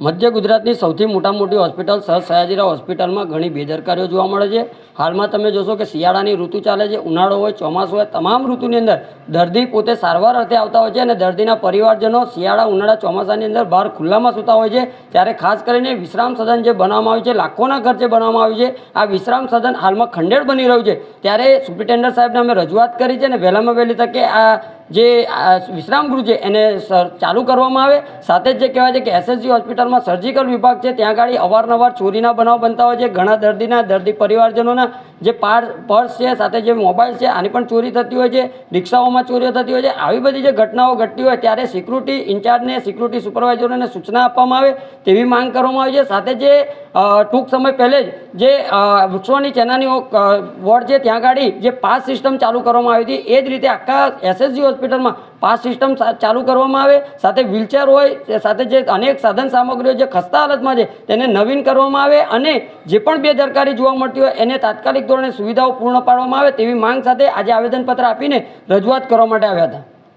મધ્ય ગુજરાતની સૌથી મોટી હોસ્પિટલ સર સયાજીરાવ હોસ્પિટલમાં ઘણી બેદરકારીઓ જોવા મળે છે। હાલમાં તમે જોશો કે શિયાળાની ઋતુ ચાલે છે, ઉનાળો હોય, ચોમાસું હોય, તમામ ઋતુની અંદર દર્દી પોતે સારવાર અર્થે આવતા હોય છે અને દર્દીના પરિવારજનો શિયાળા, ઉનાળા, ચોમાસાની અંદર બહાર ખુલ્લામાં સૂતા હોય છે। ત્યારે ખાસ કરીને વિશ્રામ સદન જે બનાવવામાં આવ્યું છે, લાખોના ખર્ચે બનાવવામાં આવ્યું છે, આ વિશ્રામ સદન હાલમાં ખંડેર બની રહ્યું છે। ત્યારે સુપ્રિન્ટેન્ડન્ટ સાહેબને અમે રજૂઆત કરી છે અને વહેલામાં વહેલી તકે આ જે વિશ્રામ ગૃહ છે એને ચાલુ કરવામાં આવે। સાથે જ જે કહેવાય છે કે એસએસજી હોસ્પિટલમાં સર્જિકલ વિભાગ છે, ત્યાં આગળ અવારનવાર ચોરીના બનાવ બનતા હોય છે। ઘણા દર્દી પરિવારજનોના જે પર્સ છે, સાથે જે મોબાઈલ છે, આની પણ ચોરી થતી હોય છે, રિક્ષાઓમાં ચોરીઓ થતી હોય છે। આવી બધી જે ઘટનાઓ ઘટતી હોય ત્યારે સિક્યુરિટી ઇન્ચાર્જને, સિક્યુરિટી સુપરવાઇઝરોને સૂચના આપવામાં આવે તેવી માંગ કરવામાં આવી છે। સાથે જે ટૂંક સમય પહેલે જ જે વૃક્ષોની ચેનાની વોર્ડ છે ત્યાં આગળ જે પાસ સિસ્ટમ ચાલુ કરવામાં આવી હતી, એ જ રીતે આખા એસએસજી હોસ્પિટલમાં પાસ સિસ્ટમ ચાલુ કરવામાં આવે। સાથે વ્હીલચેર હોય, સાથે જે અનેક સાધન સામગ્રીઓ જે ખસ્તા હાલતમાં છે તેને નવીન કરવામાં આવે અને જે પણ બેદરકારી જોવા મળતી હોય એને તાત્કાલિક ધોરણે સુવિધાઓ પૂર્ણ પાડવામાં આવે તેવી માંગ સાથે આજે આવેદનપત્ર આપીને રજૂઆત કરવા માટે આવ્યા હતા।